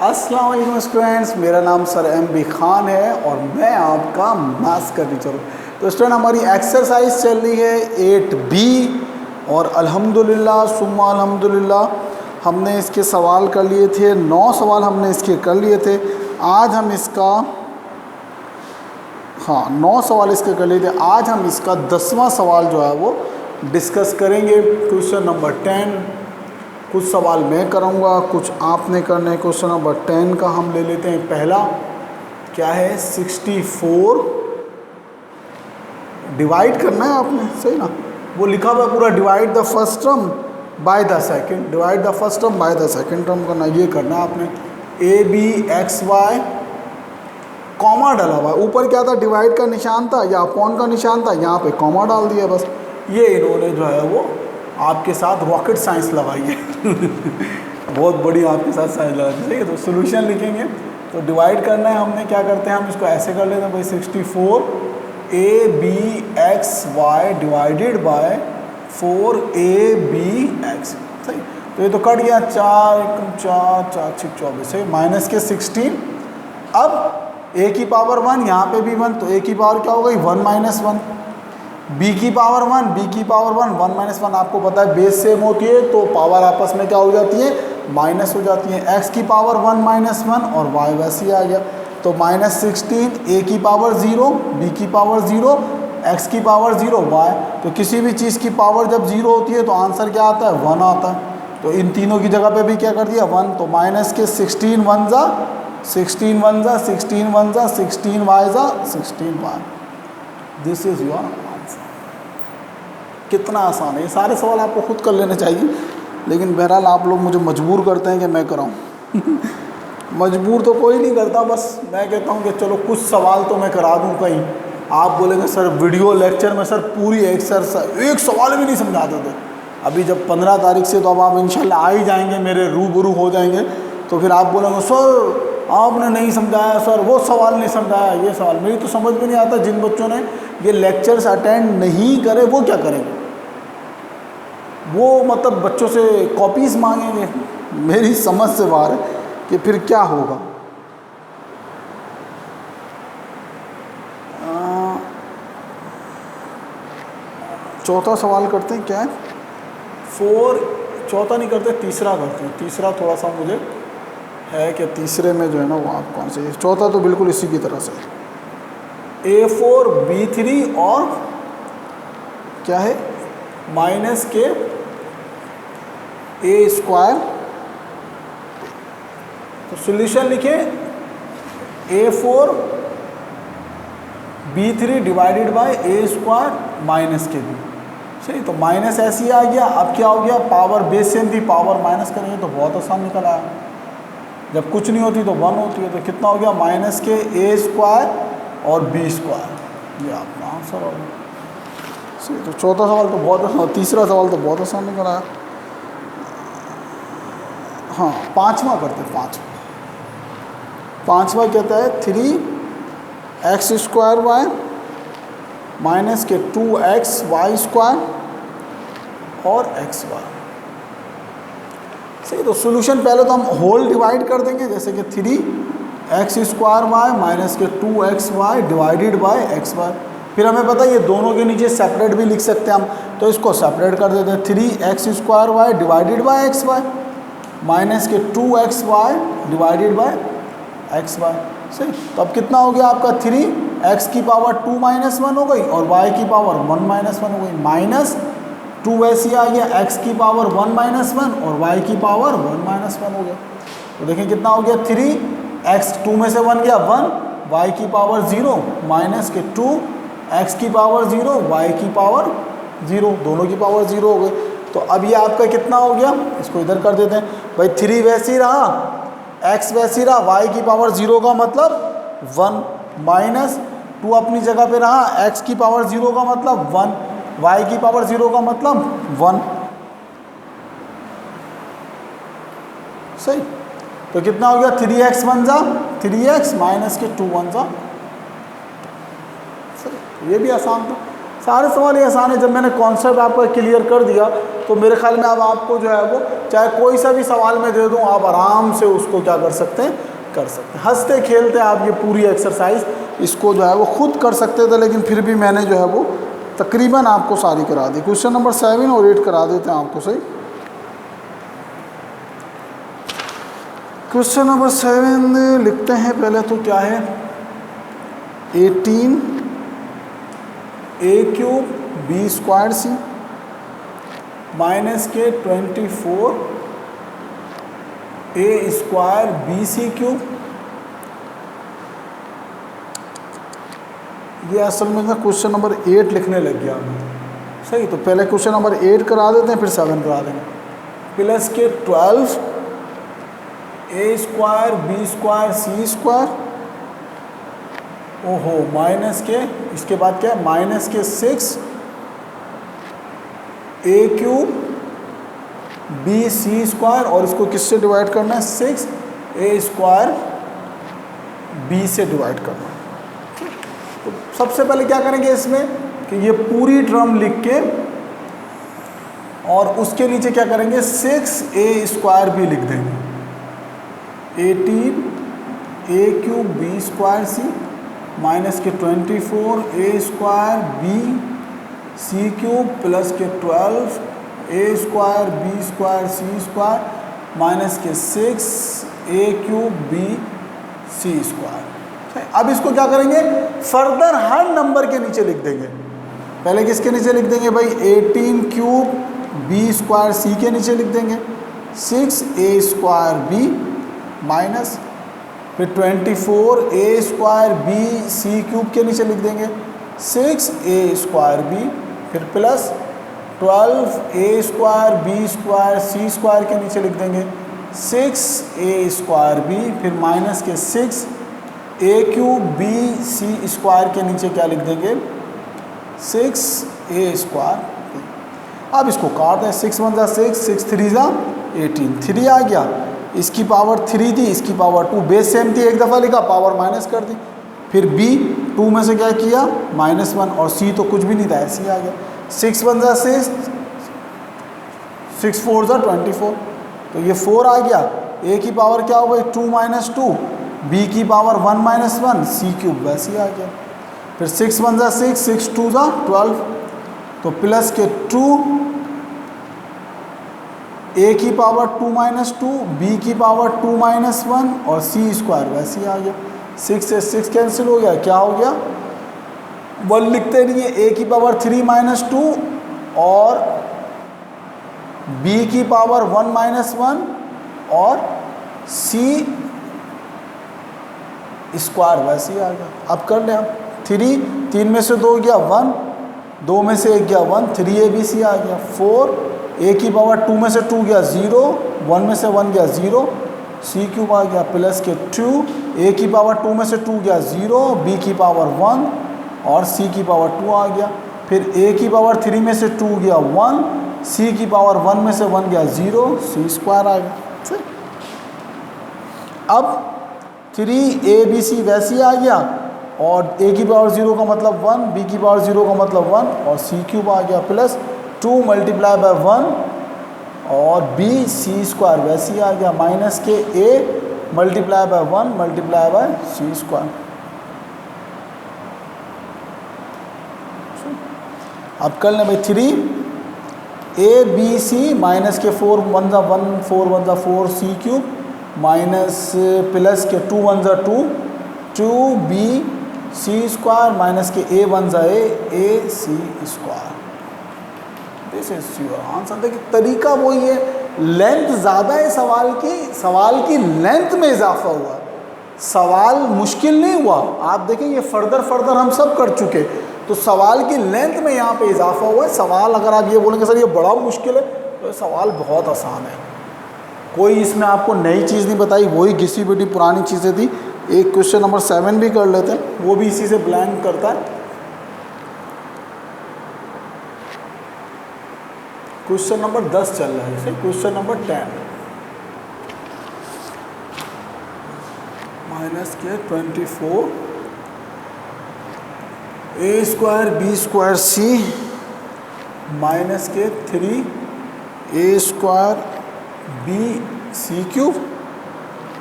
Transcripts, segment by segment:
अस्सलाम वालेकुम स्टूडेंट्स, मेरा नाम सर MB खान है और मैं आपका मैथ्स का टीचर हूँ। तो स्टूडेंट हमारी एक्सरसाइज चल रही है 8B और अल्हम्दुलिल्लाह सुम्मा अल्हम्दुलिल्लाह हमने इसके सवाल कर लिए थे। 9 सवाल हमने इसके कर लिए थे। आज हम इसका 9 सवाल इसके कर लिए थे। आज हम इसका 10वां सवाल जो है वो डिस्कस करेंगे। Question number 10। कुछ सवाल मैं करूँगा, कुछ आपने करने। क्वेश्चन नंबर 10 का हम ले लेते हैं। पहला क्या है, 64 डिवाइड करना है आपने, सही ना। वो लिखा हुआ है पूरा, divide the first term by the second, divide the first term by the second term करना। ये करना है आपने। ABXY कॉमा डाला हुआ है। ऊपर क्या था, डिवाइड का निशान था या अपॉन का निशान था, यहाँ पे कॉमा डाल दिया बस। ये इन्होंने जो है वो आपके साथ रॉकेट साइंस लगाई है बहुत बड़ी आपके साथ साइंस लगाई है, ठीक है। तो सोल्यूशन लिखेंगे, तो डिवाइड करना है हमने। क्या करते हैं हम इसको ऐसे कर लेते हैं भाई, 64 ABXY डिवाइडेड बाय 4ABX, सही। तो ये तो कट गया, 4 4 4 6 24, सही। माइनस के 16। अब A की पावर 1, यहाँ पे भी 1, तो A की पावर क्या हो गई, 1 माइनस 1। B की पावर 1, B की पावर 1, 1 माइनस 1। आपको पता है बेस सेम होती है तो पावर आपस में क्या हो जाती है, माइनस हो जाती है। X की पावर 1 माइनस 1 और Y वैसे ही आ गया, तो माइनस 16। A की पावर 0, B की पावर 0, X की पावर 0, Y। तो किसी भी चीज़ की पावर जब 0 होती है तो आंसर क्या आता है, 1 आता है। तो इन तीनों की जगह पे भी क्या कर दिया, 1। तो माइनस के 16 1 जा 16 1 जा 16 1 जा 16 Y जा 16 Y। This is your answer. कितना आसान है। ये सारे सवाल आपको खुद कर लेने चाहिए, लेकिन बहरहाल आप लोग मुझे मजबूर करते हैं कि मैं कराऊँ मजबूर तो कोई नहीं करता, बस मैं कहता हूँ कि चलो कुछ सवाल तो मैं करा दूँ। कहीं आप बोलेंगे सर वीडियो लेक्चर में सर पूरी एक्सरसाइज एक सवाल भी नहीं समझाते थे। अभी जब 15 तारीख से तो अब आप इंशाल्लाह आ ही जाएंगे, मेरे रूबरू हो जाएंगे, तो फिर आप बोलेंगे सर आपने नहीं समझाया, सर वो सवाल नहीं समझाया, ये सवाल। मेरी तो समझ में नहीं आता, जिन बच्चों ने ये लेक्चर्स अटेंड नहीं करे वो क्या करेंगे, वो मतलब बच्चों से कॉपीज़ मांगेंगे। मेरी समझ से बाहर है कि फिर क्या होगा। चौथा सवाल करते हैं, क्या है 4। चौथा नहीं करते, तीसरा करते हैं। तीसरा थोड़ा सा मुझे है कि तीसरे में जो है ना वो आप कौन से, चौथा तो बिल्कुल इसी की तरह से A4 B3 और क्या है माइनस के A²। तो सॉल्यूशन लिखे A4 B3 divided by A² minus के B, सही। तो माइनस ऐसे ही आ गया। अब क्या हो गया, पावर बेस सेम थी, पावर माइनस करेंगे तो बहुत आसान निकल आया। जब कुछ नहीं होती तो 1 होती है, तो कितना हो गया, माइनस के A² और B²। ये आपका आंसर हो गया, सही। तो चौथा सवाल तो बहुत आसान, तीसरा सवाल तो बहुत आसान निकल आया। हाँ, पाँचवा करते हैं। पाँचवा कहता है 3x² माइनस के 2xy² और xy, सही। तो सॉल्यूशन पहले तो हम होल डिवाइड कर देंगे, जैसे कि 3x² माइनस के 2xy डिवाइडेड बाय xy। फिर हमें पता है ये दोनों के नीचे सेपरेट भी लिख सकते हैं हम, तो इसको सेपरेट कर देते हैं। 3x² divided by xy minus के 2xy डिवाइडेड बाय xy, सही। तो अब कितना हो गया आपका, 3x की पावर 2 माइनस 1 हो गई और y की पावर 1 माइनस 1 हो गई। माइनस 2 वैसे आ गया, x की पावर 1 माइनस 1 और y की पावर 1 माइनस 1 हो गया। तो देखिए कितना हो गया, 3x 2 में से 1 गया 1, y की पावर 0 माइनस के 2 x की पावर 0 y की पावर 0, दोनों की पावर 0 हो गई। तो अब ये आपका कितना हो गया, इसको इधर कर देते हैं भाई। 3 वैसे ही रहा, x वैसे ही रहा, y की पावर 0 का मतलब 1 माइनस 2 अपनी जगह पे रहा, x की पावर 0 का मतलब 1, y की पावर 0 का मतलब 1, सही। तो कितना हो गया, 3x 1 जा 3x माइनस के 2 1 जा, सही। ये भी आसान था। सारे सवाल ये आसान है। जब मैंने कॉन्सेप्ट आपका क्लियर कर दिया तो मेरे ख्याल में अब आपको जो है वो चाहे कोई सा भी सवाल मैं दे दूं, आप आराम से उसको क्या कर सकते हैं, कर सकते हैं। हंसते खेलते आप ये पूरी एक्सरसाइज इसको जो है वो खुद कर सकते थे, लेकिन फिर भी मैंने जो है वो तकरीबन आपको सारी करा दी। क्वेश्चन नंबर 7 और 8 करा देते हैं आपको सही। क्वेश्चन नंबर 7 लिखते हैं पहले तो क्या है, 18a³ b² c माइनस के 24a² bc³। ये असल में क्वेश्चन नंबर 8 लिखने लग गया मैं, सही। तो पहले क्वेश्चन नंबर 8 करा देते हैं, फिर 7 करा देंगे। प्लस के 12a² b² c², ओहो, माइनस के, इसके बाद क्या है, माइनस के 6a³ bc², और इसको किससे डिवाइड करना है, 6a² b से डिवाइड करना है। तो सबसे पहले क्या करेंगे इसमें कि ये पूरी टर्म लिख के और उसके नीचे क्या करेंगे, 6a² b लिख देंगे। 18a³ b² c माइनस के 24a² bc³ प्लस के 12a² b² c² माइनस के 6a³ bc²। अब इसको क्या करेंगे, फर्दर हर नंबर के नीचे लिख देंगे। पहले किसके नीचे लिख देंगे भाई, 18³ b² c के नीचे लिख देंगे, 6a² b माइनस फिर 24a² bc³ के नीचे लिख देंगे 6a² b, फिर प्लस 12a² b² c² के नीचे लिख देंगे 6a² b, फिर माइनस के 6a³ bc² के नीचे क्या लिख देंगे, 6a²। अब इसको काट दें, 6 1 6, 6 3 18, 3 आ गया, इसकी पावर 3 थी, इसकी पावर 2, बेस सेम थी, एक दफ़ा लिखा, पावर माइनस कर दी। फिर b 2 में से क्या किया, -1, और c तो कुछ भी नहीं था, ऐसे ही आ गया। 6 1 6, 6 4 24, तो ये 4 आ गया। a की पावर क्या हो गई, 2 - 2, b की पावर 1 - 1, c³ वैसे ही आ गया। फिर 6 1 6, 6 2 12, तो प्लस के 2, a की पावर 2 - 2, b की पावर 2 - 1 और c² वैसे ही आ गया। 6 से 6 कैंसिल हो गया, क्या हो गया, 1 लिखते नहीं है, a की पावर 3 - 2 और b की पावर 1 - 1 और c² वैसे ही आ गया। अब कर ले, अब 3 में से 2 गया 1, 2 में से 1 गया 1, 3abc आ गया। 4 a की पावर 2 में से 2 गया 0, 1 में से 1 गया 0, c³ आ गया। प्लस के 2 a की पावर 2 में से 2 गया 0, b की पावर 1 और c की पावर 2 आ गया। फिर a की पावर 3 में से 2 गया 1, c की पावर 1 में से 1 गया 0, c² आ गया। अब 3abc वैसे ही आ गया, और a की पावर 0 का मतलब 1, b की पावर 0 का मतलब 1 और c³ आ गया। प्लस 2 × 1 और b c² वैसे ही आ गया, माइनस के a × 1 × c²। अब कर लें भाई 3abc माइनस के 4 1 1, 4 1 4, c³ माइनस प्लस के 2 1 2, 2b c² माइनस के a 1 a c²। This is your answer. देखिए तरीका वही है, लेंथ ज़्यादा है सवाल की लेंथ में इजाफा हुआ, सवाल मुश्किल नहीं हुआ। आप देखें ये फर्दर हम सब कर चुके, तो सवाल की लेंथ में यहाँ पे इजाफा हुआ है। सवाल अगर आप ये बोलेंगे सर ये बड़ा मुश्किल है, तो सवाल बहुत आसान है, कोई इसमें आपको नई चीज़ नहीं बताई, वही घिसी पिटी पुरानी चीज़ें थी। एक क्वेश्चन नंबर 7 भी कर लेते हैं, वो भी इसी से ब्लैंक करता है। क्वेश्चन नंबर 10 चल रहा है, इसे question number 10 minus k 24 a square b square c minus k 3 a square b c cube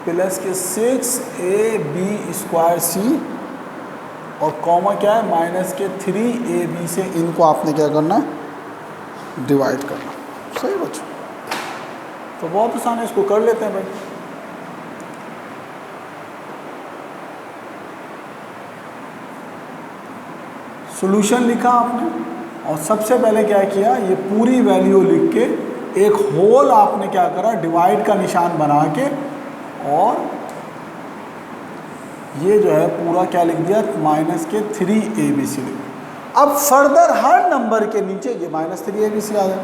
plus k 6 A B square सी और कॉमा क्या है माइनस के 3 ए बी से इनको आपने क्या करना है डिवाइड करना। सही बच्चों, तो बहुत आसान है, इसको कर लेते हैं भाई। सॉल्यूशन लिखा आपने और सबसे पहले क्या किया, ये पूरी वैल्यू लिख के एक होल आपने क्या करा डिवाइड का निशान बना के और ये जो है पूरा क्या लिख दिया minus k 3 A B C लिख दिया। अब फर्दर हर नंबर के नीचे ये माइनस 3 ए बी सी आ गया,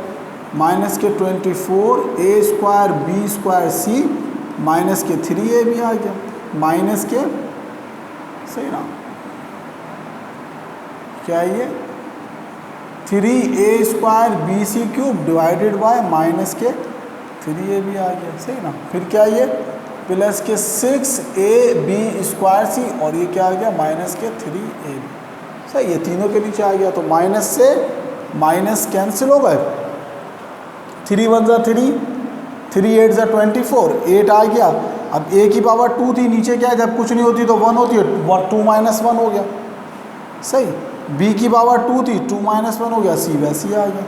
minus k 24 a square b square c minus k 3 A B आ गया, माइनस के सही ना क्या है ये 3 a square b c cube divided by minus k 3 A B आ गया। सही ना, फिर क्या ये plus k 6 A B square सी और ये क्या आ गया माइनस के 3 ए बी। सही, ये तीनों के नीचे आ गया तो माइनस से माइनस कैंसिल हो गए, 3 1 जा 3, 3 8 जा 24, 8 आ गया। अब ए की पावर 2 थी, नीचे क्या है जब कुछ नहीं होती तो 1 होती है, 2 माइनस 1 हो गया। सही, बी की पावर 2 थी, 2 माइनस 1 हो गया, सी वैसे ही आ गया।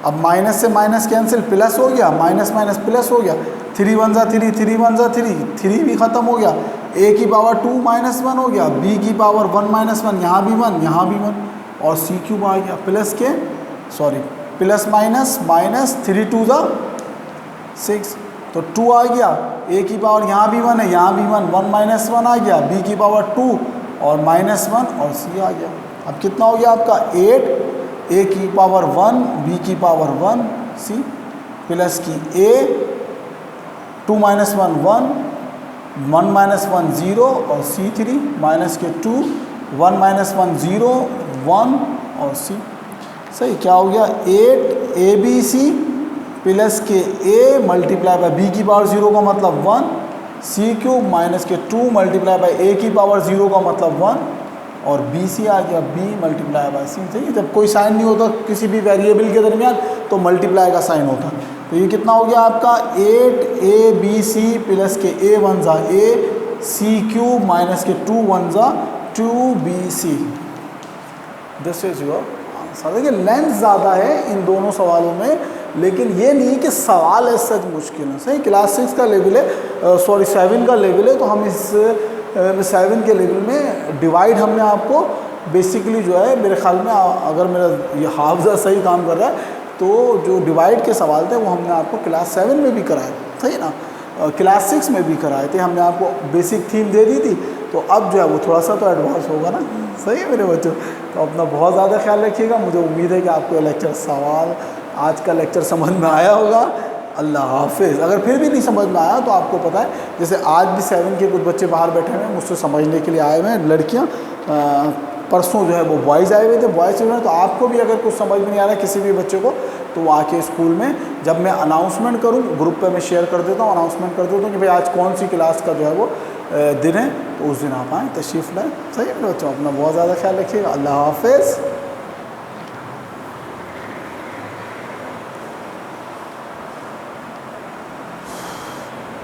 अब माइनस से माइनस कैंसिल, प्लस हो गया, माइनस माइनस प्लस हो गया, 3 1 जा 3, 3 1 जा 3, 3 भी ख़त्म हो गया। ए की पावर 2 माइनस 1 हो गया, बी की पावर 1 माइनस 1, यहाँ भी 1 यहाँ भी 1 और सी क्यूब आ गया प्लस के प्लस माइनस माइनस 3 2 जा 6 तो 2 आ गया। ए की पावर यहाँ भी 1 है यहाँ भी 1, 1 माइनस 1 आ गया, बी की पावर 2 और माइनस 1 और सी आ गया। अब कितना हो गया आपका 8, ए की पावर 1 बी की पावर 1 सी प्लस की ए 2 माइनस 1 1, 1 माइनस 1 0 और सी 3 माइनस के 2, 1 माइनस 1 0 1 और सी। सही, क्या हो गया 8 ए बी सी प्लस के ए मल्टीप्लाई बाय बी की पावर 0 का मतलब 1 सी क्यूब माइनस के 2 मल्टीप्लाई बाय ए की पावर 0 का मतलब 1 और बी सी आ गया बी मल्टीप्लाई बाय सी। सही, जब कोई साइन नहीं होता किसी भी वेरिएबल के दरमियान तो मल्टीप्लाई का साइन होता है। तो ये कितना हो गया आपका 8 ए बी सी प्लस के ए 1 जा ए सी क्यूब माइनस के 2 1 जा 2 B C. This is your answer. देखिए लेंथ ज़्यादा है इन दोनों सवालों में, लेकिन ये नहीं कि सवाल है सच मुश्किल है। सही, क्लास 6 का लेवल है, सॉरी 7 का लेवल है, तो हम इस 7 के लेवल में डिवाइड हमने आपको बेसिकली जो है मेरे ख्याल में अगर मेरा ये हाफजा सही काम कर रहा है तो जो डिवाइड के सवाल थे वो हमने आपको क्लास 7 में भी कराए, सही ना, क्लास 6 में भी कराए थे। हमने आपको बेसिक थीम दे दी थी, तो अब जो है वो थोड़ा सा तो एडवांस होगा ना। सही है मेरे बच्चों, तो अपना बहुत ज़्यादा ख्याल रखिएगा। मुझे उम्मीद है कि आपको ये लेक्चर सवाल आज का लेक्चर समझ में आया होगा। अल्लाह हाफिज़। अगर फिर भी नहीं समझ में आया तो आपको पता है जैसे आज भी 7 के कुछ बच्चे बाहर बैठे हुए हैं मुझसे समझने के लिए आए हुए हैं, लड़कियाँ। परसों जो है वो बॉयज़ आए हुए थे, बॉयज़ जो है, तो आपको भी अगर कुछ समझ में नहीं आ रहा है किसी भी बच्चे को तो वो आके स्कूल में जब मैं अनाउंसमेंट करूँ ग्रुप पे मैं शेयर कर देता हूँ, अनाउंसमेंट कर देता हूँ कि भाई आज कौन सी क्लास का जो है वो दिन है, तो उस दिन आप आएँ, तशरीफ़ लाएँ। सही है बच्चों, अपना बहुत ज़्यादा ख्याल रखिएगा। अल्लाह हाफिज़।